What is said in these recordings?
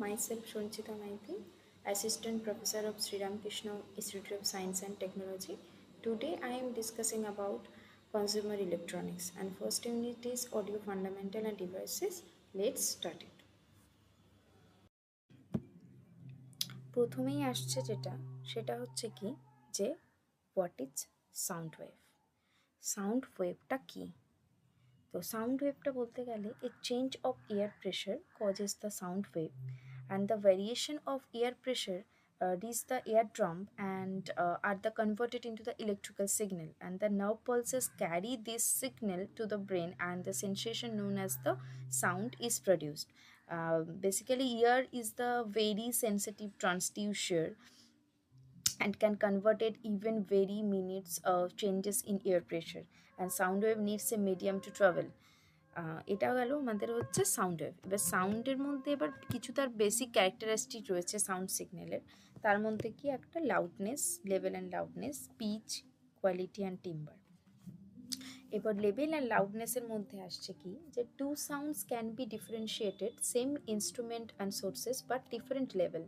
myself Shonchita Maiti, Assistant Professor of Sri Ramakrishna Institute of Science and Technology. Today I am discussing about consumer electronics and first unit is audio fundamental and devices. Let's start it. প্রথমেই আসছে সেটা হচ্ছে কি যে what is sound wave. Sound ওয়েভটা কি? তো sound ওয়েভটা বলতে গেলে a change of air pressure causes the sound wave and the variation of air pressure reach the eardrum and are the converted into the electrical signal, and the nerve pulses carry this signal to the brain and the sensation known as the sound is produced. Basically ear is the very sensitive transducer and can convert it even very minutes of changes in air pressure, and sound wave needs a medium to travel. এটা গেল আমাদের হচ্ছে sound wave. এবার সাউন্ডের মধ্যে এবার কিছু তার বেসিক ক্যারেক্টারিস্টিক রয়েছে সাউন্ড সিগন্যালের। তার মধ্যে কি একটা loudness, level and loudness, pitch, quality and timbre. এবার লেভেল অ্যান্ড লাউডনেসের মধ্যে আসছে কি যে two sounds can be differentiated same instrument and sources but different level,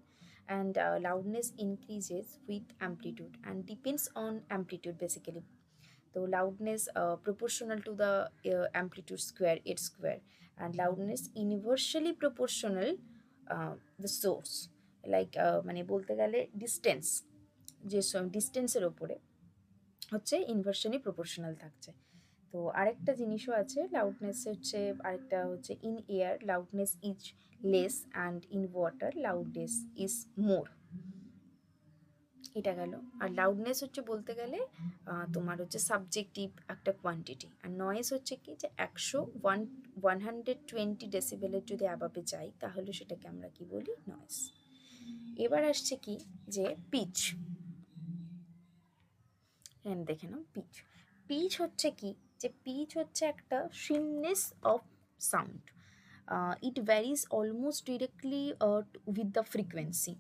and loudness increases with amplitude and depends on amplitude basically. So loudness proportional to the amplitude square, its square, and loudness inversely proportional the source, like মানে বলতে গেলে distance, যে ডিস্টেন্সের ওপরে হচ্ছে inversely proportional থাকছে। তো আরেকটা জিনিসও আছে লাউডনেস হচ্ছে, আরেকটা হচ্ছে in air loudness is less and in water loudness is more. এটা গেল। আর লাউডনেস হচ্ছে বলতে গেলে তোমার হচ্ছে সাবজেক্টিভ একটা কোয়ান্টিটি, আর নয়েজ হচ্ছে কি যে 120 ডেসিবেলের যদি অ্যাবাবে যাই তাহলে সেটাকে আমরা কি বলি, নয়েজ। এবার আসছে কি যে পিচ। দেখে নাও পিচ। পিচ হচ্ছে কি যে পিচ হচ্ছে একটা shrillness of sound. It varies almost directly with the frequency.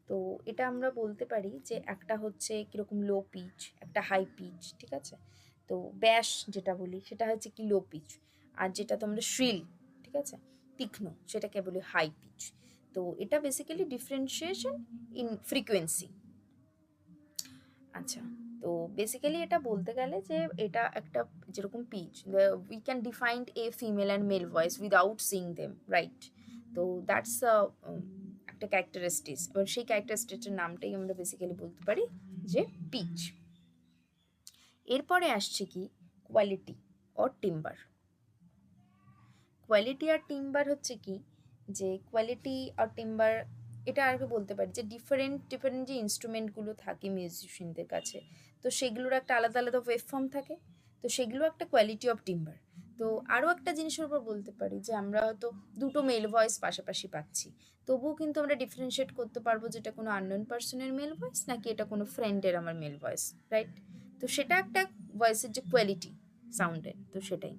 তো এটা আমরা বলতে পারি যে একটা হচ্ছে কীরকম লো পিচ, একটা হাই পিচ, ঠিক আছে। তো ব্যাস যেটা বলি সেটা হচ্ছে কি লো পিচ, আর যেটা তোমরা শ্রিল, ঠিক আছে, তীক্ষ্ণ, সেটাকে বলি হাই পিচ। তো এটা বেসিক্যালি ডিফারেন্সিয়েশন ইন ফ্রিকোয়েন্সি। আচ্ছা, তো বেসিক্যালি এটা বলতে গেলে যে এটা একটা যেরকম pitch, we can define a female and male voice without seeing them, right? তো দ্যাটস একটা ক্যারেক্টারিস্টিক্স, এবং সেই ক্যারেক্টারিস্টিক্সের নামটাই আমরা বেসিক্যালি বলতে পারি যে পিচ। এরপরে আসছে কি কোয়ালিটি অর টিম্বার। কোয়ালিটি আর টিম্বার হচ্ছে কি যে কোয়ালিটি আর টিম্বার এটা আর কি বলতে পারি যে ডিফারেন্ট যে ইনস্ট্রুমেন্টগুলো থাকে মিউজিশিয়ানদের কাছে, তো সেগুলোর একটা আলাদা আলাদা ওয়েভ ফর্ম থাকে, তো সেগুলো একটা কোয়ালিটি অফ টিম্বার। তো আরও একটা জিনিসের উপর বলতে পারি যে আমরা হয়তো দুটো মেল ভয়েস পাশাপাশি পাচ্ছি, তবুও কিন্তু আমরা ডিফারেন্সিয়েট করতে পারবো যেটা কোনো আননোন পার্সনের মেল ভয়েস নাকি এটা কোনো ফ্রেন্ডের আমার মেল ভয়েস, রাইট? তো সেটা একটা ভয়েসের যে কোয়ালিটি সাউন্ডের, তো সেটাই।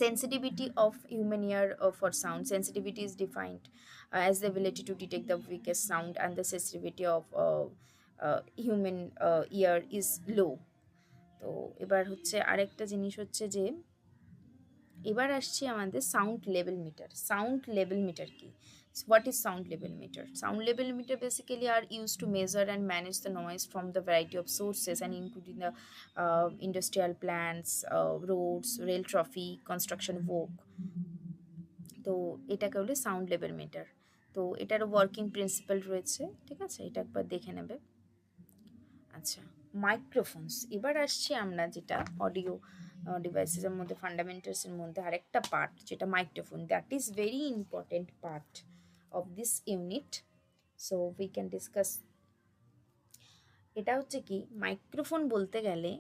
Sensitivity of human ear for sound. Sensitivity is defined as the ability to detect the weakest sound, and the sensitivity of human ear is low. তো এবার হচ্ছে আরেকটা জিনিস হচ্ছে যে এবার আসছি আমাদের sound level meter. Sound level meter কি? What is sound level meter? Sound level meter basically are used to measure and manage the noise from the variety of sources, and including the industrial plants, roads, rail traffic, construction work. তো এটাকে বলে sound level metre. তো এটারও working principal রয়েছে, ঠিক আছে, এটা একবার দেখে নেবে। আচ্ছা, মাইক্রোফোনস। এবার আসছি আমরা যেটা অডিও ডিভাইসেসের মধ্যে ফান্ডামেন্টালসের মধ্যে আরেকটা পার্ট যেটা microphone, that is very important part of this unit. So we can discuss. এটা হচ্ছে কি মাইক্রোফোন বলতে গেলে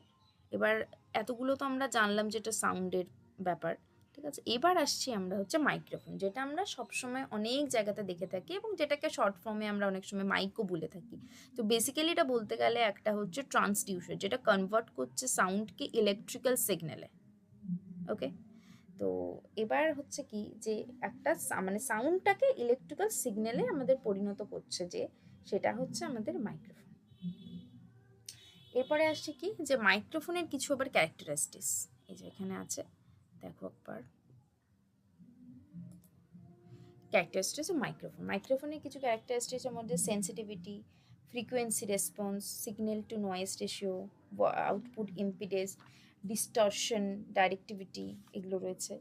এবার এতগুলো তো আমরা জানলাম যেটা সাউন্ডের ব্যাপার, ঠিক আছে। এবার আসছি আমরা হচ্ছে মাইক্রোফোন, যেটা আমরা সবসময় অনেক জায়গাতে দেখে থাকি এবং যেটাকে শর্ট ফর্মে আমরা অনেক সময় মাইকও বলে থাকি। তো বেসিক্যালি এটা বলতে গেলে একটা হচ্ছে ট্রান্সডিউসার, যেটা কনভার্ট করছে সাউন্ডকে ইলেকট্রিক্যাল সিগন্যালে। ওকে, তো এবার হচ্ছে কি যে একটা মানে সাউন্ডটাকে ইলেকট্রিক্যাল সিগন্যালে আমাদের পরিণত করছে, যে সেটা হচ্ছে আমাদের মাইক্রোফোন। এরপরে আসছে কি যে মাইক্রোফোনের কিছু আবার ক্যারেক্টারিস্টিক্স, এই যে এখানে আছে, দেখো একবার। Characteristics of microphone. মাইক্রোফোনের কিছু ক্যারেক্টারিস্টিক্সের মধ্যে sensitivity, frequency response, signal to noise ratio, output impedance, distortion, directivity, এগুলো রয়েছে।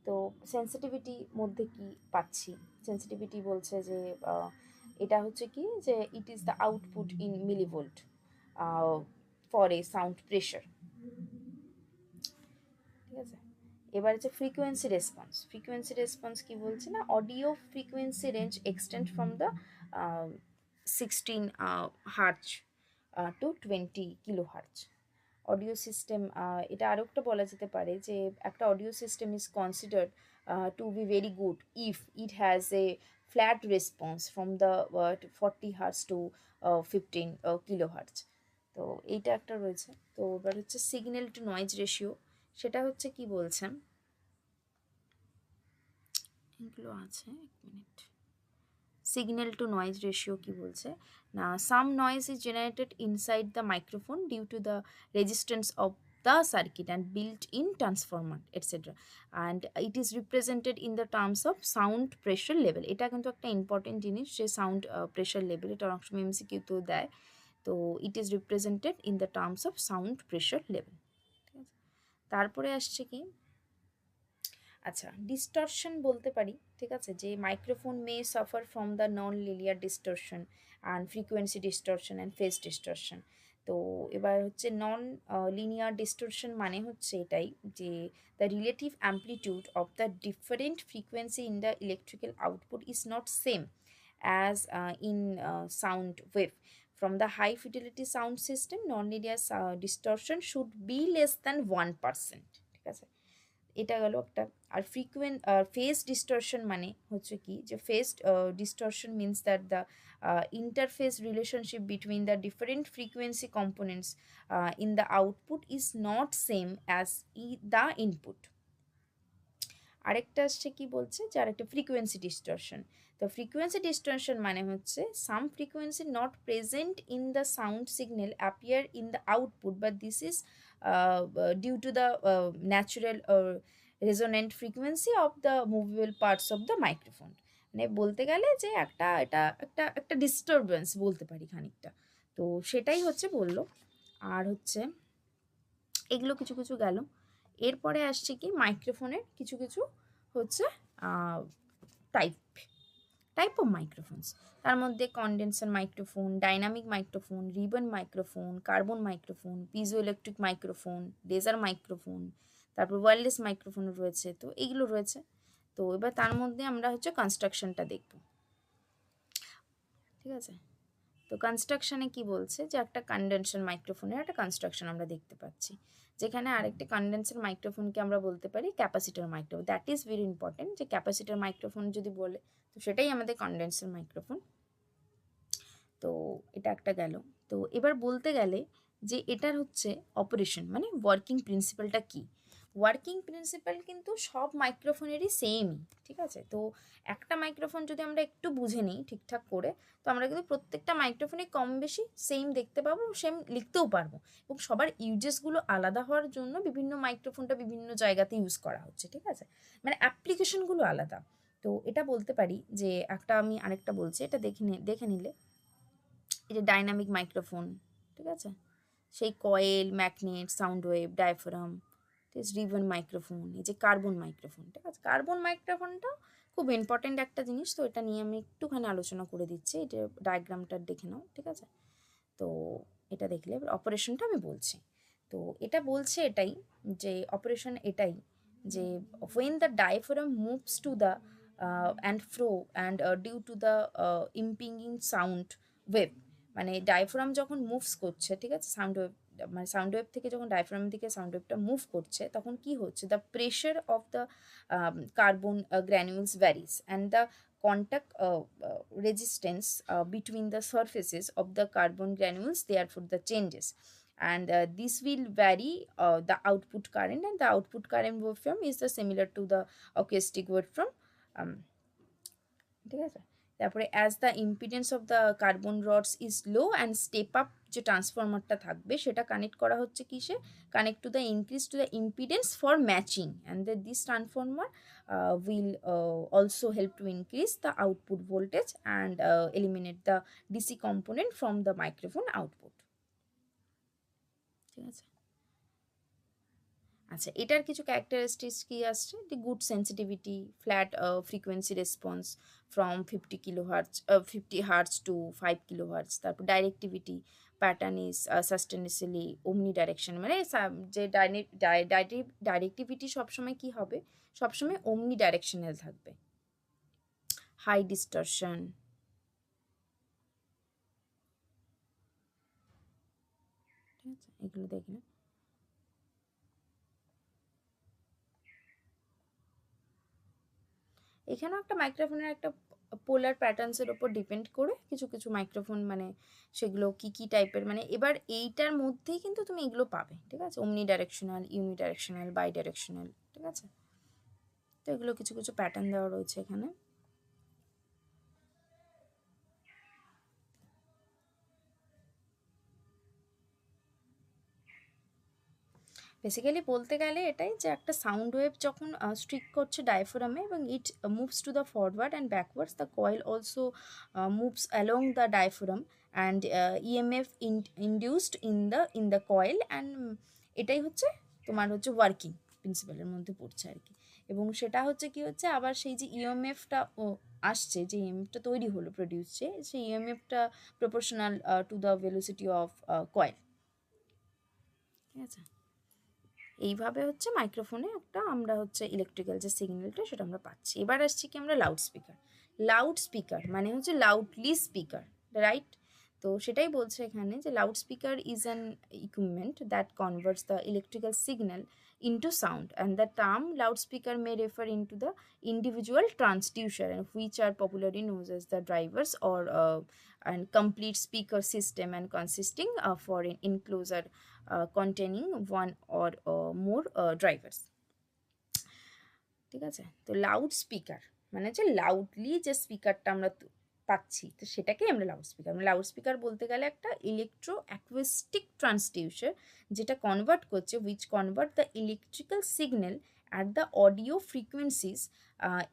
তো সেন্সিটিভিটি মধ্যে কি পাচ্ছি, সেন্সিটিভিটি বলছে যে এটা হচ্ছে কি যে it is the output in millivolt for a sound pressure, ঠিক আছে। এবার হচ্ছে ফ্রিকোয়েন্সি রেসপন্স। ফ্রিকোয়েন্সি রেসপন্স কি বলছে না, audio frequency range extend from the 16 hertz to 20 kilo hertz. Audio system, এটা আরও একটা বলা যেতে পারে যে একটা audio system is considered to be very good if it has a flat response from the 40 hertz to 15 kilo hertz. তো এইটা একটা রয়েছে। তো এবার হচ্ছে সিগন্যাল টু নয়েজ রেশিও, সেটা হচ্ছে কি বলছেন, এগুলো আছে, এক minute. Signal to noise ratio কি বলছে না, some noise is generated inside the microphone due to the resistance of the circuit and built-in transformer etc, and it is represented in the terms of sound pressure level. এটা কিন্তু একটা important জিনিস যে sound pressure level, এটা অনেক সময় MCQ তো দেয়। তো it is represented in the terms of sound pressure level, ঠিক আছে। তারপরে আসছে কি, আচ্ছা ডিস্টরশন বলতে পারি, ঠিক আছে, যে microphone May suffer from the non linear distortion and frequency distortion and phase distortion. তো এবার হচ্ছে নন লিনিয়ার ডিস্টরশন মানে হচ্ছে এটাই যে the relative amplitude of the different frequency in the electrical output is not same as in sound wave. From the high fidelity sound system, non-linear distortion should be less than 1%, ঠিক আছে। এটা গেল একটা। আর phase distortion মানে হচ্ছে কি যে phase distortion means that the interface relationship between the different frequency components in the output is not same as the input. আরেকটা আসছে কি বলছে যে আরেকটা ফ্রিকোয়েন্সি ডিস্টরশন। তো ফ্রিকোয়েন্সি ডিস্টরশন মানে হচ্ছে some frequency not present in the sound signal appear in the output, but this is due to the natural resonant frequency of the movable parts of the microphone. মানে বলতে গেলে যে এটা একটা disturbance বলতে পারি খানিকটা। তো সেটাই হচ্ছে বললো। আর হচ্ছে এগুলো কিছু কিছু গেল। এরপরে আসছে কি মাইক্রোফোনের কিছু কিছু হচ্ছে টাইপ অফ মাইক্রোফোনস। তার মধ্যে condenser microphone, dynamic microphone, ribbon microphone, carbon microphone, piezo electric microphone, laser microphone, তারপর ওয়্যারলেস মাইক্রোফোন রয়েছে। তো এইগুলো রয়েছে। তো এবার তার মধ্যে আমরা হচ্ছে কনস্ট্রাকশনটা দেখব, ঠিক আছে। তো কনস্ট্রাকশানে কি বলছে যে একটা কন্ডেনসার মাইক্রোফোনের একটা কনস্ট্রাকশন আমরা দেখতে পাচ্ছি, যেখানে আরেকটি কন্ডেন্সার মাইক্রোফোনকে আমরা বলতে পারি capacitor microphone. That is very important, যে ক্যাপাসিটার মাইক্রোফোন যদি বলে তো সেটাই আমাদের কন্ডেন্সার মাইক্রোফোন। তো এটা একটা গেল। তো এবার বলতে গেলে যে এটার হচ্ছে অপারেশন মানে ওয়ার্কিং প্রিন্সিপালটা কী। ওয়ার্কিং প্রিন্সিপাল কিন্তু সব মাইক্রোফোনেরই সেমই, ঠিক আছে। তো একটা মাইক্রোফোন যদি আমরা একটু বুঝে নিই ঠিকঠাক করে, তো আমরা কিন্তু প্রত্যেকটা মাইক্রোফোনে কম বেশি সেম দেখতে পাবো, সেম লিখতেও পারবো। এবং সবার ইউজেসগুলো আলাদা হওয়ার জন্য বিভিন্ন মাইক্রোফোনটা বিভিন্ন জায়গাতে ইউজ করা হচ্ছে, ঠিক আছে, মানে অ্যাপ্লিকেশনগুলো আলাদা। তো এটা বলতে পারি যে একটা, আমি আরেকটা বলছি, এটা দেখে নিলে এই যে ডাইনামিক মাইক্রোফোন, ঠিক আছে, সেই coil, magnet, sound wave, diaphragm, ঠিক আছে, রিবন মাইক্রোফোন, এই যে কার্বন মাইক্রোফোন, ঠিক আছে। কার্বন মাইক্রোফোনটা খুব ইম্পর্টেন্ট একটা জিনিস, তো এটা নিয়ে আমি একটুখানি আলোচনা করে দিচ্ছি। এটা ডায়াগ্রামটা দেখে নাও, ঠিক আছে। তো এটা দেখলে এবার অপারেশনটা আমি বলছি। তো এটা বলছে এটাই যে অপারেশন এটাই যে when the diaphragm moves to the and fro and due to the impinging sound wave, মানে ডায়াফ্রাম যখন মুভস করছে, ঠিক আছে, সাউন্ড ওয়েভ, মানে সাউন্ড ওয়েভ থেকে যখন ডায়াফ্রামের দিকে সাউন্ড ওয়েভটা মুভ করছে, তখন কি হচ্ছে, the pressure of the carbon গ্র্যানুলস varies and the contact resistance between the surfaces of the carbon granules, therefore the changes, and this will vary the output current, and the output current waveform is the similar to the acoustic waveform, ঠিক আছে। তারপরে as the impedance of the carbon roads is low and step up যে ট্রান্সফরমারটা থাকবে সেটা connect করা হচ্ছে কিসে, connect to the increase to the impedance for matching, and this transformer will also help to increase the output voltage and eliminate the DC component from the microphone output. ঠিক আছে, আচ্ছা এটার কিছু ক্যারেক্টারিস্টিক্স কি আসছে, the good sensitivity, flat frequency response from 50 to 5 kHz, তারপর ডাইরেক্টিভিটি pattern is সাস্টেনেসলি ওমনি direction, মানে যে ডাইরেক্টিভিটি সবসময় কি হবে, সবসময় ওমনি ডাইরেকশনাল থাকবে। হাই ডিস্টরশন, ঠিক আছে এগুলো দেখলে। এখানেও একটা মাইক্রোফোনের একটা পোলার প্যাটার্নসের ওপর ডিপেন্ড করে কিছু কিছু মাইক্রোফোন মানে সেগুলো কি কি টাইপের, মানে এবার এইটার মধ্যেই কিন্তু তুমি এগুলো পাবে, ঠিক আছে, omnidirectional, unidirectional, bidirectional, ঠিক আছে। তো এগুলো কিছু কিছু প্যাটার্ন দেওয়া রয়েছে এখানে। বেসিক্যালি বলতে গেলে এটাই যে একটা সাউন্ড ওয়েভ যখন স্ট্রিক করছে ডায়াফ্রামে এবং it moves to the forward and backwards, the coil also moves along the diaphragm and EMF induced in the coil, and এটাই হচ্ছে তোমার হচ্ছে ওয়ার্কিং প্রিন্সিপালের মধ্যে পড়ছে আর কি। এবং সেটা হচ্ছে কি হচ্ছে আবার সেই যে ইএমএফটা আসছে, যে ইএমএফটা তৈরি হলো প্রডিউসে, সেই ইএমএফটা proportional to the velocity of coil, ঠিক আছে। এইভাবে হচ্ছে মাইক্রোফোনে একটা আমরা হচ্ছে ইলেকট্রিক্যাল যে সিগন্যালটা সেটা আমরা পাচ্ছি। এবার আসছি কি আমরা লাউড স্পিকার। লাউড স্পিকার মানে হচ্ছে লাউডলি স্পিকার, রাইট? তো সেটাই বলছে এখানে যে loud speaker is an equipment that converts the electrical signal into sound, and the term loudspeaker may refer into the individual transducer, and which are popularly known as the drivers or and complete speaker system, and consisting for an enclosure containing one or more drivers, ঠিক আছে। তো loud speaker মানে হচ্ছে loudly যে স্পিকারটা আমরা পাচ্ছি, তো সেটাকেই আমরা লাউড স্পিকার, মানে লাউড স্পিকার বলতে গেলে একটা ইলেকট্রো অ্যাকুস্টিক ট্রান্সডিউসার যেটা কনভার্ট করছে, which convert the electrical signal at the audio frequencies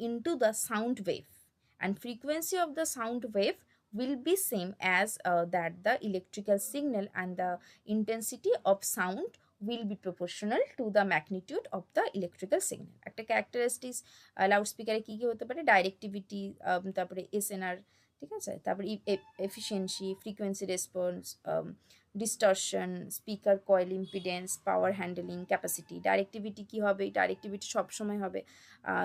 into the sound wave, and frequency of the sound wave will be same as that the electrical signal, and the intensity of sound will be proportional to the magnitude of the electrical signal. একটা characteristics loud স্পিকারে কী কী হতে পারে, ডাইরেক্টিভিটি, তারপরে SNR, ঠিক আছে, তারপরে efficiency, frequency response, distortion, speaker coil impedance, power handling capacity. Directivity কী হবে, ডাইরেক্টিভিটি সবসময় হবে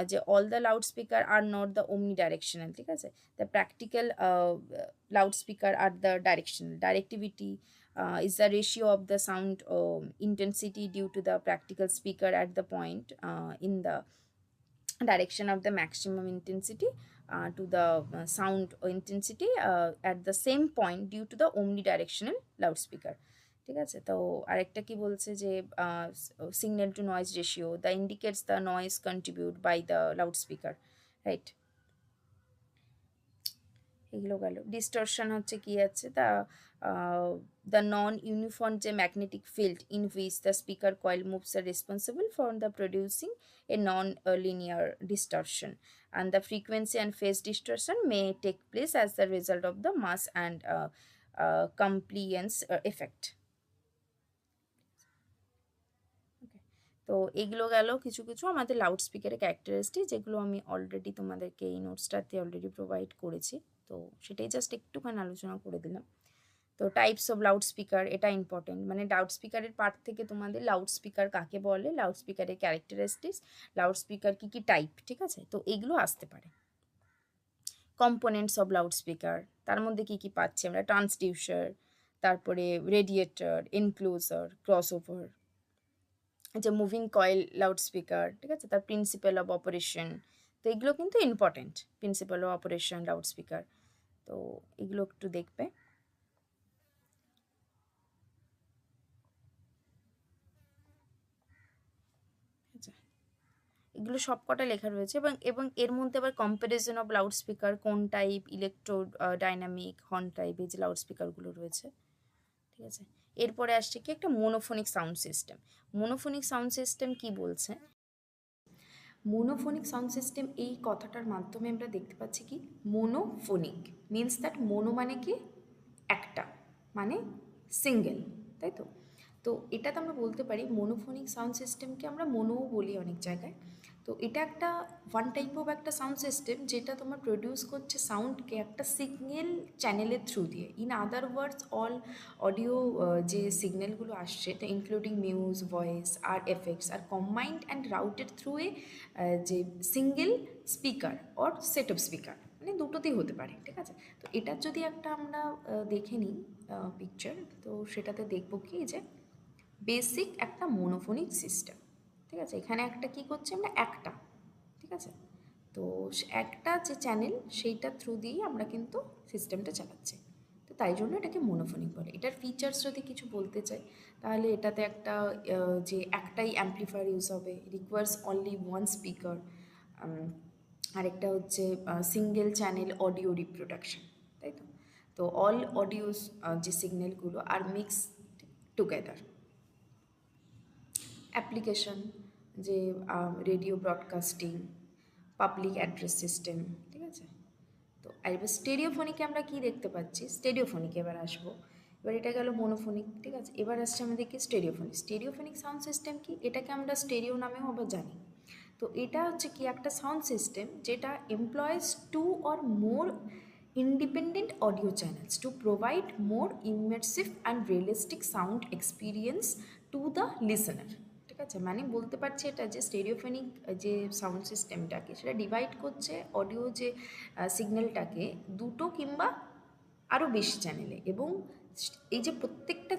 যে all the loud speaker are not the omnidirectional, ঠিক আছে, the practical loud speaker are the directional. Directivity is the ratio of the sound intensity due to the practical speaker at the point in the direction of the maximum intensity to the sound intensity at the same point due to the omnidirectional loudspeaker, ঠিক আছে। তো আরেকটা কি বলছে যে signal to noise ratio, the indicates the noise contribute by the loudspeaker, right. এগুলো গেল। Distortion হচ্ছে কি আছে, the non-uniform magnetic field in which the speaker coil moves are responsible for the producing a non-linear distortion, and the frequency and phase distortion may take place as the result of the mass and compliance effect. তো এগুলো গেল কিছু কিছু আমাদের loud স্পিকারের characteristic, যেগুলো আমি already তোমাদেরকে এই নোটসটাতে অলরেডি প্রোভাইড করেছি, তো সেটাই জাস্ট একটুখানি আলোচনা করে দিলাম। তো টাইপস অফ লাউড স্পিকার, এটা ইম্পর্টেন্ট, মানে লাউড স্পিকারের পার্ট থেকে তোমাদের লাউড স্পিকার কাকে বলে, লাউড স্পিকারের ক্যারেক্টারিস্টিক্স, লাউড স্পিকার কী কী টাইপ, ঠিক আছে, তো এইগুলো আসতে পারে। কম্পোনেন্টস অফ লাউড স্পিকার, তার মধ্যে কী কী পাচ্ছি আমরা, ট্রান্সডিউসার, তারপরে রেডিয়েটর, এনক্লোজার, ক্রসওভার, যে মুভিং কয়েল লাউড স্পিকার, ঠিক আছে, তার প্রিন্সিপাল অফ অপারেশন, তো এগুলো কিন্তু important, principal of operation loud speaker, তো এগুলো একটু দেখবে। এগুলো সব কটা লেখা রয়েছে, এবং এবং এর মধ্যে আবার কম্প্যারিজন অফ লাউড স্পিকার, কোন type, electro dynamic, horn type, এই যে লাউড স্পিকারগুলো রয়েছে, ঠিক আছে। এরপরে আসছে কি একটা মোনোফোনিক সাউন্ড সিস্টেম। মোনোফোনিক সাউন্ড সিস্টেম কি বলছে, মোনোফোনিক সাউন্ড সিস্টেম, এই কথাটার মাধ্যমে আমরা দেখতে পাচ্ছি কি মোনোফোনিক মিনস দ্যাট মোনো মানে কি একটা, মানে সিঙ্গেল, তাই তো। তো এটাতে আমরা বলতে পারি মোনোফোনিক সাউন্ড সিস্টেমকে আমরা মোনোও বলি অনেক জায়গায়। তো এটা একটা ওয়ান টাইপ অফ একটা সাউন্ড সিস্টেম যেটা তোমার প্রডিউস করছে সাউন্ডকে একটা সিগন্যাল চ্যানেলের থ্রু দিয়ে। In other words all audio যে সিগন্যালগুলো আসছে, তো ইনক্লুডিং মিউজ, ভয়েস আর effects are combined and routed through a যে single speaker or set of speaker, মানে দুটোতেই হতে পারে, ঠিক আছে। তো এটার যদি একটা আমরা দেখে নিই পিকচার, তো সেটাতে দেখব কি যে বেসিক একটা মোনোফোনিক সিস্টেম, ঠিক আছে। এখানে একটা কি করছে আমরা একটা, ঠিক আছে। তো একটা যে চ্যানেল সেইটার থ্রু দিয়েই আমরা কিন্তু সিস্টেমটা চালাচ্ছি, তো তাই জন্য এটাকে মোনোফোনিক বলে। এটার ফিচার্স যদি কিছু বলতে চাই তাহলে এটাতে একটা যে একটাই অ্যাম্প্লিফায়ার ইউজ হবে, রিকোয়ার্স অনলি ওয়ান স্পিকার, আরেকটা হচ্ছে সিঙ্গেল চ্যানেল অডিও রিপ্রোডাকশন, তাই তো। তো অল অডিওস যে সিগন্যালগুলো আর মিক্স টুগেদার। অ্যাপ্লিকেশন যে radio broadcasting, public address system, ঠিক আছে। তো এবার স্টেরিওফোনিকে আমরা কি দেখতে পাচ্ছি, স্টেরিওফোনিকে এবার আসবো। এবার এটা গেল মোনোফোনিক, ঠিক আছে। এবার আসছে আমাদের কি স্টেরিওফোনিক। স্টেরিওফোনিক সাউন্ড সিস্টেম কি, এটাকে আমরা স্টেরিও নামেও আবার জানি। তো এটা হচ্ছে কি একটা সাউন্ড সিস্টেম যেটা employs two or more independent audio channels to provide more immersive and realistic sound experience to the listener, ঠিক আছে। মানে বলতে পারছি এটা যে স্টেরিওফোনিক যে সাউন্ড সিস্টেমটাকে সেটা ডিভাইড করছে অডিও যে সিগন্যালটাকে দুটো কিংবা আরও বেশি চ্যানেলে, এবং এই যে প্রত্যেকটা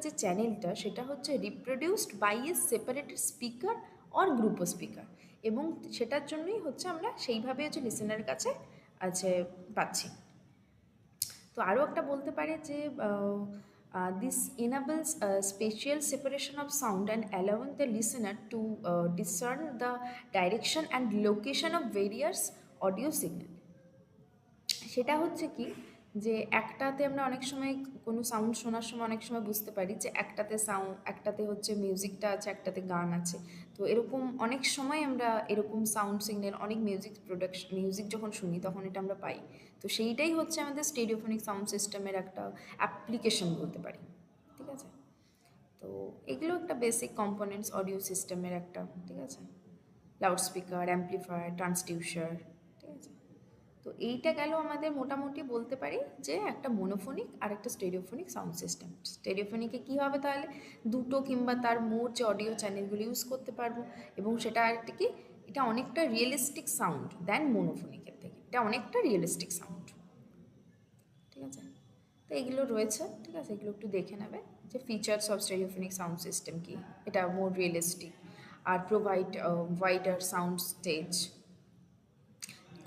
যে চ্যানেলটা সেটা হচ্ছে reproduced by a separated speaker or group of speaker, এবং সেটার জন্যই হচ্ছে আমরা সেইভাবে হচ্ছে লিসেনারের কাছে আছে পাচ্ছি। তো আরও একটা বলতে পারে যে this enables spatial separation of sound and allowing the listener to discern the direction and location of various audio signal। সেটা হচ্ছে কি যে একটাতে আমরা অনেক সময় কোনো সাউন্ড শোনার সময় অনেক সময় বুঝতে পারি যে একটাতে হচ্ছে মিউজিকটা আছে, একটাতে গান আছে। তো এরকম অনেক সময় আমরা এরকম সাউন্ড সিগন্যাল, অনেক মিউজিক যখন শুনি তখন এটা আমরা পাই। তো সেইটাই হচ্ছে আমাদের স্টেরিওফোনিক সাউন্ড সিস্টেমের একটা অ্যাপ্লিকেশন বলতে পারি, ঠিক আছে। তো এগুলো একটা বেসিক কম্পোনেন্টস অডিও সিস্টেমের একটা, ঠিক আছে। লাউড স্পিকার, অ্যাম্প্লিফায়ার, ট্রান্সডিউসার, ঠিক আছে। তো এইটা গেল আমাদের মোটামুটি বলতে পারি যে একটা মোনোফোনিক আর একটা স্টেরিওফোনিক সাউন্ড সিস্টেম। স্টেরিওফোনিকে কী হবে তাহলে, দুটো কিংবা তার মোট যে অডিও চ্যানেলগুলো ইউজ করতে পারবো, এবং সেটা আরেকটা কি, এটা অনেকটা রিয়েলিস্টিক সাউন্ড দেন মোনোফোনিকের থেকে, এটা অনেকটা রিয়েলিস্টিক সাউন্ড, ঠিক আছে। তো এগুলো রয়েছে, ঠিক আছে। এগুলো একটু দেখে নেবে যে features of stereophonic sound system কি, এটা মোর রিয়েলিস্টিক আর প্রোভাইড ওয়াইডার সাউন্ড স্টেজ,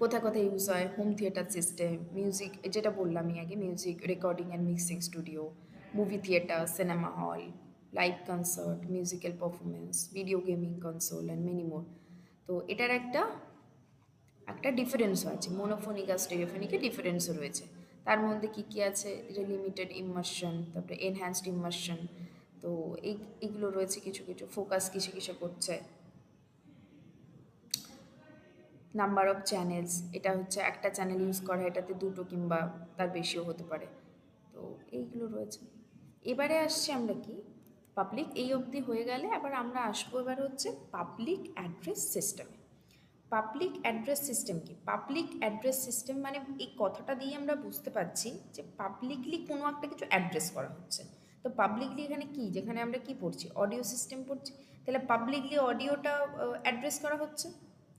কোথায় কোথায় ইউজ হয়, হোম থিয়েটার সিস্টেম, মিউজিক যেটা বললামই আগে, music recording and mixing studio, movie theatre, cinema hall, live concert, musical performance, video gaming console and many more. তো এটার একটা একটা ডিফারেন্সও আছে, মোনোফোনিক আর স্টেরিওফোনিকের ডিফারেন্সও রয়েছে। তার মধ্যে কী কী আছে, এটা লিমিটেড ইমার্শন, তারপরে এনহ্যান্সড ইমার্শন। তো এইগুলো রয়েছে কিছু কিছু, ফোকাস কিসে কিসে করছে, নাম্বার অফ চ্যানেলস, এটা হচ্ছে একটা চ্যানেল ইউজ করা, এটাতে দুটো কিংবা তার বেশিও হতে পারে। তো এইগুলো রয়েছে। এবারে আসছি আমরা কি পাবলিক, এই অবধি হয়ে গেলে আবার আমরা আসবো এবার হচ্ছে পাবলিক অ্যাড্রেস সিস্টেমে। পাবলিক অ্যাড্রেস সিস্টেম কি, পাবলিক অ্যাড্রেস সিস্টেম মানে এই কথাটা দিয়ে আমরা বুঝতে পারছি যে পাবলিকলি কোনো একটা কিছু অ্যাড্রেস করা হচ্ছে। তো পাবলিকলি এখানে কি, যেখানে আমরা কি পড়ছি, অডিও সিস্টেম পড়ছি, তাহলে পাবলিকলি অডিওটা অ্যাড্রেস করা হচ্ছে,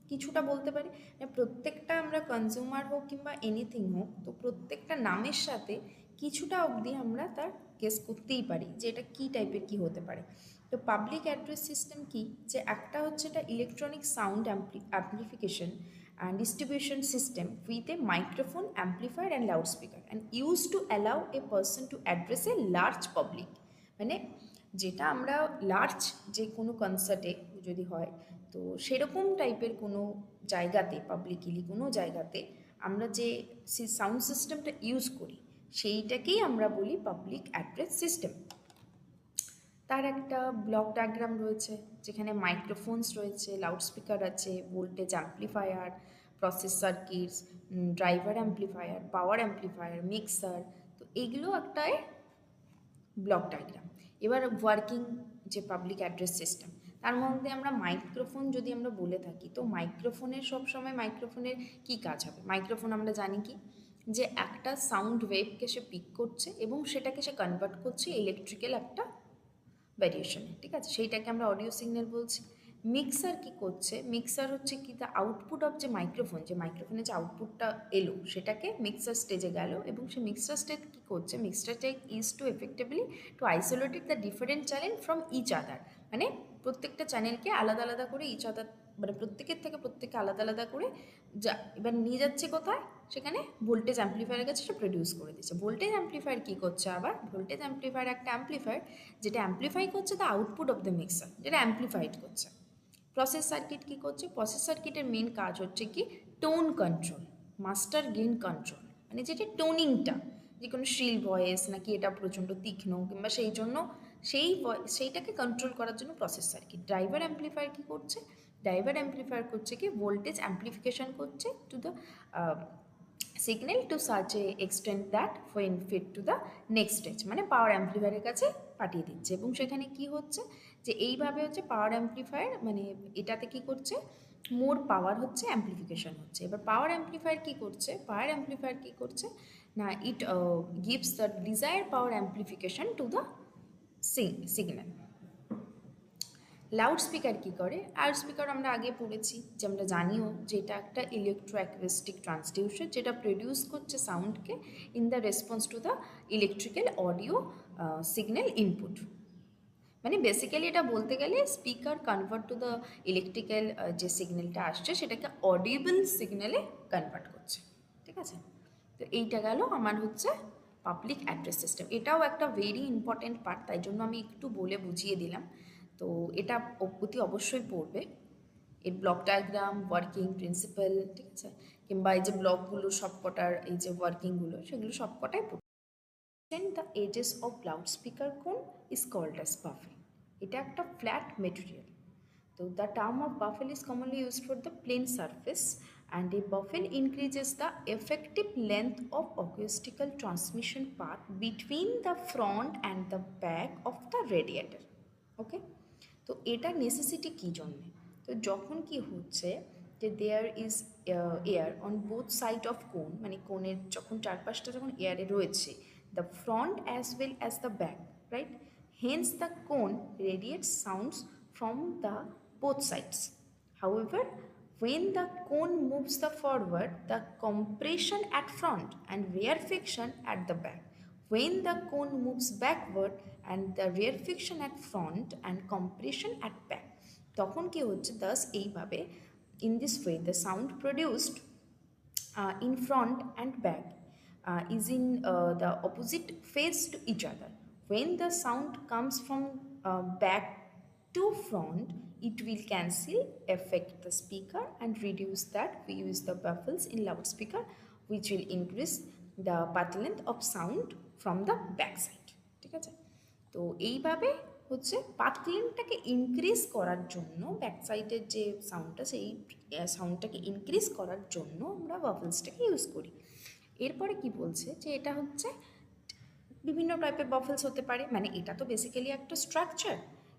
কিছুটা বলতে পারি। প্রত্যেকটা আমরা কনজিউমার হোক কিংবা এনিথিং হোক, তো প্রত্যেকটা নামের সাথে কিছুটা অবধি আমরা তার গেস করতেই পারি যে এটা কী টাইপের কী হতে পারে। তো পাবলিক অ্যাড্রেস সিস্টেম কি, যে একটা হচ্ছে এটা electronic sound amplification and distribution system with a microphone, amplifier and loud speaker and use to allow a person to address a large public. মানে যেটা আমরা লার্জ যে কোনো কনসার্টে যদি হয়, তো সেরকম টাইপের কোনো জায়গাতে, পাবলিকলি কোনো জায়গাতে আমরা যে সাউন্ড সিস্টেমটা ইউজ করি সেইটাকেই আমরা বলি পাবলিক অ্যাড্রেস সিস্টেম। তার একটা ব্লক ডায়াগ্রাম রয়েছে যেখানে মাইক্রোফোনস রয়েছে, লাউডস্পিকার আছে, voltage amplifier, process circuits, driver amplifier, power amplifier, mixer. তো এইগুলো একটা ব্লক ডায়াগ্রাম। এবার ওয়ার্কিং যে পাবলিক অ্যাড্রেস সিস্টেম, তার মধ্যে আমরা মাইক্রোফোন যদি আমরা বলে থাকি, তো মাইক্রোফোনের সবসময় মাইক্রোফোনের কী কাজ হবে? মাইক্রোফোন আমরা জানি কি, যে একটা সাউন্ড ওয়েভকে সে পিক করছে এবং সেটাকে সে কনভার্ট করছে ইলেকট্রিক্যাল একটা ভ্যারিয়েশনে, ঠিক আছে, সেইটাকে আমরা অডিও সিগন্যাল বলছি। মিক্সার কি করছে? মিক্সার হচ্ছে কি, দ্য আউটপুট অফ যে মাইক্রোফোন, যে মাইক্রোফোনে যে আউটপুটটা এলো সেটাকে মিক্সার স্টেজে গেল, এবং সে মিক্সার স্টেজ কী করছে? Mixer stage is to effectively to isolated the different channel from each other, মানে প্রত্যেকটা চ্যানেলকে আলাদা আলাদা করে ইচ আদার, মানে প্রত্যেকের থেকে প্রত্যেককে আলাদা আলাদা করে যা এবার নিয়ে যাচ্ছে কোথায়? সেখানে ভোল্টেজ অ্যাম্প্লিফায়ারের কাছে সে প্রডিউস করে দিচ্ছে। ভোল্টেজ অ্যাম্প্লিফায়ার কী করছে আবার? ভোল্টেজ অ্যাম্প্লিফায়ার একটা অ্যাম্প্লিফায়ার যেটা অ্যাম্প্লিফাই করছে the output of the mixer, যেটা অ্যাম্প্লিফাইড করছে। প্রসেস সার্কিট কী করছে? প্রসেস সার্কিটের মেন কাজ হচ্ছে কি, tone control, master gain control, মানে যেটা টোনিংটা, যে কোনো শ্রিল ভয়েস নাকি এটা প্রচণ্ড তীক্ষ্ণ, কিংবা সেই জন্য সেইটাকে কন্ট্রোল করার জন্য প্রসেস সার্কিট। ড্রাইভার অ্যাম্প্লিফায়ার কী করছে? ড্রাইভার অ্যাম্প্লিফায়ার করছে কি, ভোল্টেজ অ্যাম্প্লিফিকেশন করছে to the signal to such a extent that when fit to the next stage, মানে পাওয়ার অ্যাম্প্লিফায়ারের কাছে পাঠিয়ে দিচ্ছে। এবং সেখানে কি হচ্ছে, যে এইভাবে হচ্ছে পাওয়ার অ্যাম্প্লিফায়ার, মানে এটাতে কি করছে, মোর পাওয়ার হচ্ছে অ্যাম্প্লিফিকেশন হচ্ছে। এবার পাওয়ার অ্যাম্প্লিফায়ার কি করছে? পাওয়ার অ্যাম্প্লিফায়ার কি করছে না, it gives the desire power amplification to the signal. Loudspeaker কী করে? লাউড স্পিকার আমরা আগে পড়েছি, যে আমরা জানিও যে এটা একটা ইলেকট্রোঅ্যাকুস্টিক ট্রান্সডিউসার, যেটা প্রডিউস করছে সাউন্ডকে in the response to the electrical audio signal input. মানে বেসিক্যালি এটা বলতে গেলে speaker convert to the electrical যে সিগন্যালটা আসছে সেটাকে অডিয়েবল সিগন্যালে কনভার্ট করছে, ঠিক আছে। তো এইটা গেল আমার হচ্ছে পাবলিক অ্যাড্রেস সিস্টেম। এটাও একটা ভেরি ইম্পর্ট্যান্ট পার্ট, তাই জন্য আমি একটু বলে বুঝিয়ে দিলাম। তো এটা অতি অবশ্যই পড়বে, এর ব্লক ডায়াগ্রাম, ওয়ার্কিং প্রিন্সিপাল, ঠিক আছে, কিংবা এই যে ব্লকগুলো সবকটার এই যে ওয়ার্কিংগুলো, সেগুলো সবকটাই পড়বে। The edges of loudspeaker cone is called as baffle. এটা একটা ফ্ল্যাট মেটেরিয়াল। তো the term of baffle is commonly used for the plane surface, and a baffle increases the effective length of acoustical transmission path between the front and the back of the radiator. ওকে, তো এটা necessity কী জন্যে? তো যখন কি হচ্ছে, যে there is air on both side of cone, মানে কোনের যখন চারপাশটা যখন এয়ারে রয়েছে, the front as well as the back, right, hence the cone radiates sounds from the both sides. However, when the cone moves the forward, the compression at front and rarefaction at the back. When the cone moves backward, and the rarefaction at front and compression at back. তখন কি হচ্ছে, thus এইভাবে in this way the sound produced in front and back is in the opposite face to each other. When the sound comes from back to front, it will cancel affect the speaker and reduce that. We use the baffles in loudspeaker, which will increase the path length of sound from the back side, ঠিক আছে। তো এইভাবে হচ্ছে path লেন্থটাকে increase করার জন্য, back সাইডের যে সাউন্ডটা, সেই সাউন্ডটাকে ইনক্রিজ করার জন্য আমরা বাফেলসটাকে ইউজ করি। এরপরে কি বলছে, যে এটা হচ্ছে বিভিন্ন টাইপের বাফেলস হতে পারে, মানে এটা তো বেসিক্যালি একটা স্ট্রাকচার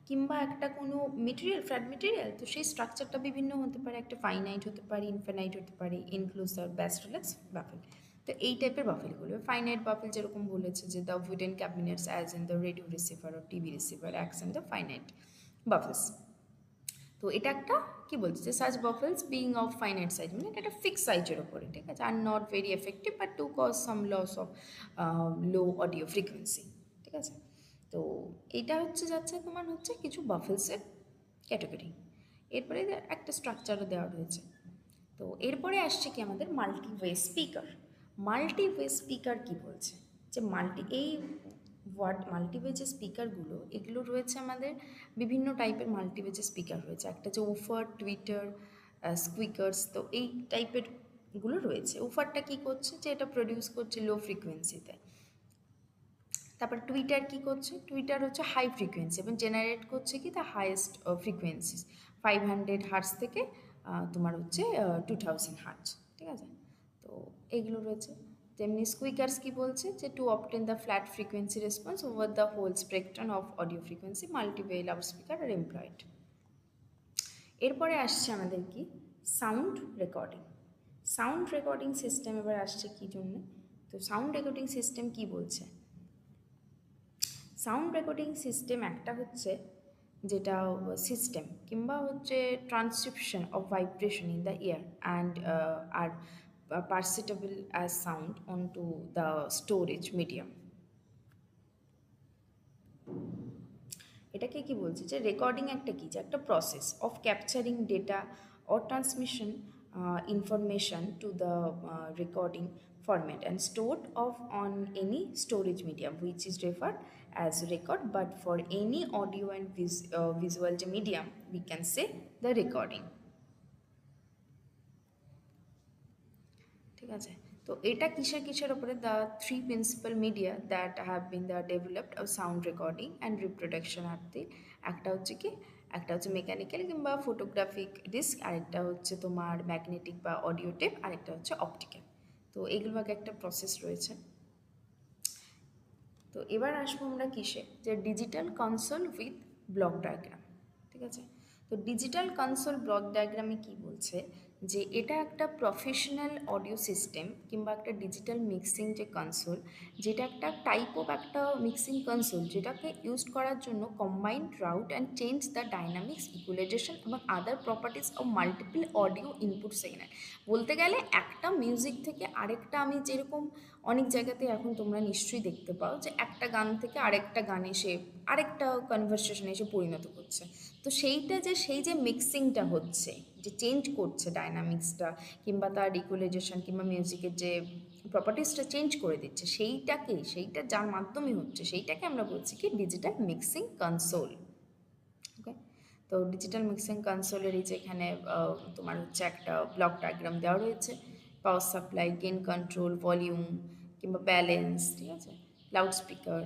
কিংবা একটা কোনো মেটেরিয়াল, ফ্ল্যাট মেটেরিয়াল, তো সেই স্ট্রাকচারটা বিভিন্ন হতে পারে, একটা ফাইনাইট হতে পারে, ইনফিনাইট হতে পারে, ইনক্লুসিভ, ব্যাস্ট্রিলাক্স বাফেল। তো এই টাইপের বাফেলগুলো ফাইনাইট বাফেল যেরকম বলেছে, যে the wooden cabinets as in the radio receiver or TV receiver acts in the finite baffles. তো এটা একটা কি বলছে, যে such baffles being of finite size, মানে এটা একটা ফিক্স সাইজের ওপরে, ঠিক আছে, are not very effective but to cause some loss of low audio frequency, ঠিক আছে। তো এইটা হচ্ছে যাচ্ছে তোমার হচ্ছে কিছু বাফেলসের ক্যাটাগরি। এরপরে একটা স্ট্রাকচারও দেওয়া রয়েছে। তো এরপরে আসছে কি আমাদের মাল্টিওয়ে স্পিকার। মাল্টিওয়ে স্পিকার কি বলছে, যে এই মাল্টিওয়ে যে স্পিকারগুলো, এগুলো রয়েছে আমাদের বিভিন্ন টাইপের মাল্টিওয়ে যে স্পিকার রয়েছে, একটা যে উফার, টুইটার, স্কুইকার্স, তো এই টাইপের গুলো রয়েছে। উফারটা কি করছে, যে এটা প্রডিউস করছে লো ফ্রিকোয়েন্সিতে, তারপর টুইটার কি করছে, টুইটার হচ্ছে হাই ফ্রিকোয়েন্সি এবং জেনারেট করছে কি দ্য হাইয়েস্ট ফ্রিকোয়েন্সিস 500 হার্টস থেকে তোমার হচ্ছে 2000 হার্টস, ঠিক আছে। তো এইগুলো রয়েছে। তেমনি স্কুইকার্স কি বলছে যে to obtain the flat frequency response over the whole spectrum of audio frequency multiple loud speaker are employed. এরপরে আসছে আমাদের কি sound recording. Sound recording system এবার আসছে কি জন্য, তো সাউন্ড রেকর্ডিং সিস্টেম কি বলছে, সাউন্ড রেকর্ডিং সিস্টেম একটা হচ্ছে যেটা সিস্টেম কিংবা হচ্ছে transcription of vibration in the air and are perceptible as sound on to the storage medium. এটাকে কি বলছে যে রেকর্ডিং একটা কি, যে একটা process of capturing data or transmission information to the recording format and stored of on any storage medium which is referred as record, but for any audio and visual medium we can say the recording, ঠিক আছে। তো এটা কিসের কিসের উপরে, the three principal media that have been the developed of sound recording and reproduction are the, একটা হচ্ছে কি, একটা হচ্ছে মেকানিক্যাল কিংবা ফটোগ্রাফিক ডিস্ক, আরেকটা হচ্ছে তোমার ম্যাগনেটিক বা অডিও টেপ, আরেকটা হচ্ছে অপটিক্যাল। তো এগুলো আগে একটা প্রসেস রয়েছে। তো এবার আসবো আমরা কিসে, যে digital console with block diagram, ঠিক আছে। তো ডিজিটাল কনসোল ব্লক ডায়াগ্রামে কি বলছে, যে এটা একটা প্রফেশনাল অডিও সিস্টেম কিংবা একটা ডিজিটাল মিক্সিং যে কনসোল, যেটা একটা টাইপ অফ একটা মিক্সিং কনসোল যেটাকে ইউজ করার জন্য combined route and change the dynamics equalisation এবং other properties of multiple audio input signal. বলতে গেলে একটা মিউজিক থেকে আরেকটা, আমি যেরকম অনেক জায়গাতে এখন তোমরা নিশ্চয়ই দেখতে পাও যে একটা গান থেকে আরেকটা গান এসে আরেকটা কনভারসেশনে এসে পরিণত করছে, তো সেইটা যে সেই যে মিক্সিংটা হচ্ছে, যে চেঞ্জ করছে ডাইনামিক্সটা কিংবা তার ইকুয়ালাইজেশন কিংবা মিউজিকের যে প্রপার্টিসটা চেঞ্জ করে দিচ্ছে, সেইটা যার মাধ্যমে হচ্ছে সেইটাকে আমরা বলছি কি ডিজিটাল মিক্সিং কনসোল। ওকে, তো ডিজিটাল মিক্সিং কনসোলের এই যে এখানে তোমার হচ্ছে একটা ব্লক ডায়াগ্রাম দেওয়া রয়েছে, power supply, gain control, volume কিংবা ব্যালেন্স, ঠিক আছে, লাউড স্পিকার।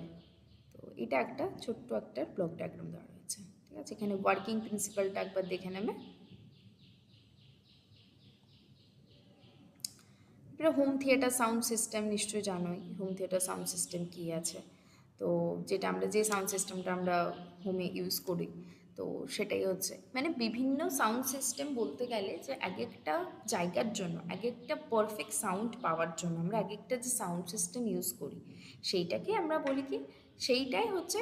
তো এটা একটা ছোট্ট একটা ব্লক ডায়াগ্রাম দেওয়া রয়েছে, ঠিক আছে। এখানে ওয়ার্কিং প্রিন্সিপালটা একবার দেখে নেবে। এটা হোম থিয়েটার সাউন্ড সিস্টেম, নিশ্চয়ই জানোই হোম থিয়েটার সাউন্ড সিস্টেম কী আছে। তো যেটা আমরা যে সাউন্ড সিস্টেমটা আমরা হোমে ইউজ করি, তো সেটাই হচ্ছে মানে বিভিন্ন সাউন্ড সিস্টেম বলতে গেলে যে এক একটা জায়গার জন্য এক একটা পারফেক্ট সাউন্ড পাওয়ার জন্য আমরা এক একটা যে সাউন্ড সিস্টেম ইউজ করি সেইটাকে আমরা বলি কি, সেইটাই হচ্ছে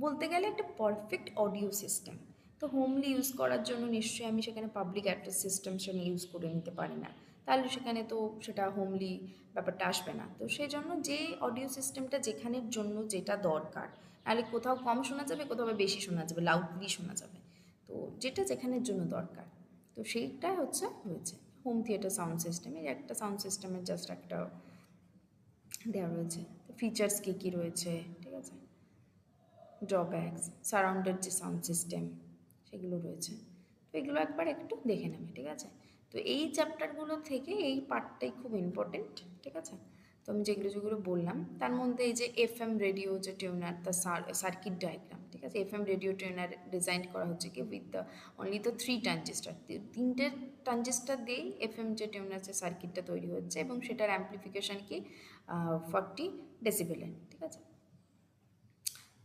বলতে গেলে একটা পারফেক্ট অডিও সিস্টেম। তো হোমলি ইউজ করার জন্য নিশ্চয়ই আমি সেখানে পাবলিক অ্যাড্রেস সিস্টেম সেখানে ইউজ করে নিতে পারি না, তাহলে সেখানে তো সেটা হোমলি ব্যাপারটা আসবে না। তো সেই জন্য যে অডিও সিস্টেমটা যেখানের জন্য যেটা দরকার, নাহলে কোথাও কম শোনা যাবে, কোথাও বেশি শোনা যাবে, লাউডলি শোনা যাবে, তো যেটা যেখানের জন্য দরকার, তো সেইটা হচ্ছে রয়েছে হোম থিয়েটার সাউন্ড সিস্টেম। এই একটা সাউন্ড সিস্টেমের জাস্ট একটা দেওয়া রয়েছে, তো ফিচার্স কী কী রয়েছে, ঠিক আছে, ড্রব্যাকস, সারাউন্ডেড যে সাউন্ড সিস্টেম সেগুলো রয়েছে, তো এগুলো একবার একটু দেখে নেবে, ঠিক আছে। তো এই চ্যাপ্টারগুলো থেকে এই পার্টটাই খুব ইম্পর্টেন্ট, ঠিক আছে। তো আমি যেগুলো বললাম তার মধ্যে এই যে এফএম রেডিও যে টিউনার, দ্য সার্কিট ডায়াগ্রাম, ঠিক আছে। এফএম রেডিও টিউনার ডিজাইন করা হচ্ছে কি with the only the 3 transistor, 3টে ট্রানজিস্টার দিয়েই এফএম যে টিউনার যে সার্কিটটা তৈরি হচ্ছে এবং সেটার অ্যাম্প্লিফিকেশান কি 40 ডেসিবেলের, ঠিক আছে।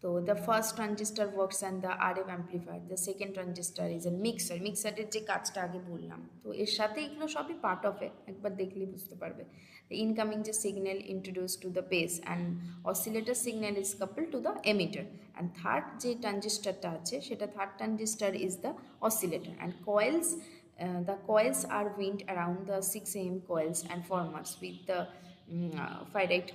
তো the first transistor works and the RF amplifier, the second transistor is a mixer, মিক্সারের যে কাজটা আগে বললাম, তো এর সাথে এগুলো সবই পার্ট অফ এ, একবার দেখলেই বুঝতে পারবে। the incoming যে signal introduced to the base and oscillator signal is coupled to the emitter, and third যে ট্রানজিস্টারটা আছে সেটা third transistor is the oscillator, and coils, the coils are wound around the 6 am coils and formers with the ferrite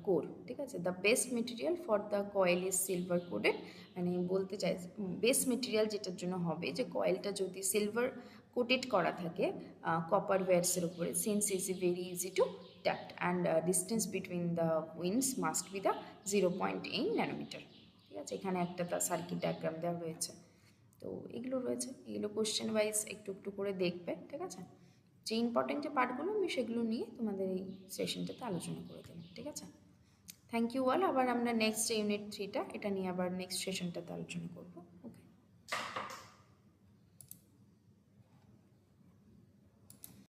core, ঠিক আছে। The best material for the coil is silver coated, মানে বলতে চাই best material যেটার জন্য হবে যে কয়েলটা যদি সিলভার কোটেড করা থাকে কপার ওয়্যারসের উপরে, since is very easy to tact and distance between the winds must be the 0.8 nanometer, ঠিক আছে। এখানে একটা তার সার্কিট ডায়াগ্রাম দেওয়া রয়েছে, তো এগুলো রয়েছে, এগুলো কোশ্চেন ওয়াইজ একটু একটু করে দেখবে, ঠিক আছে। যে ইম্পর্টেন্ট যে পার্টগুলো আমি সেগুলো নিয়ে তোমাদের এই সেশনটাতে আলোচনা করে দিলাম, ঠিক আছে। Thank you all. আবার আমরা নেক্সট ইউনিট 3টা এটা নিয়ে আবার নেক্সট সেশনটাতে আলোচনা করব।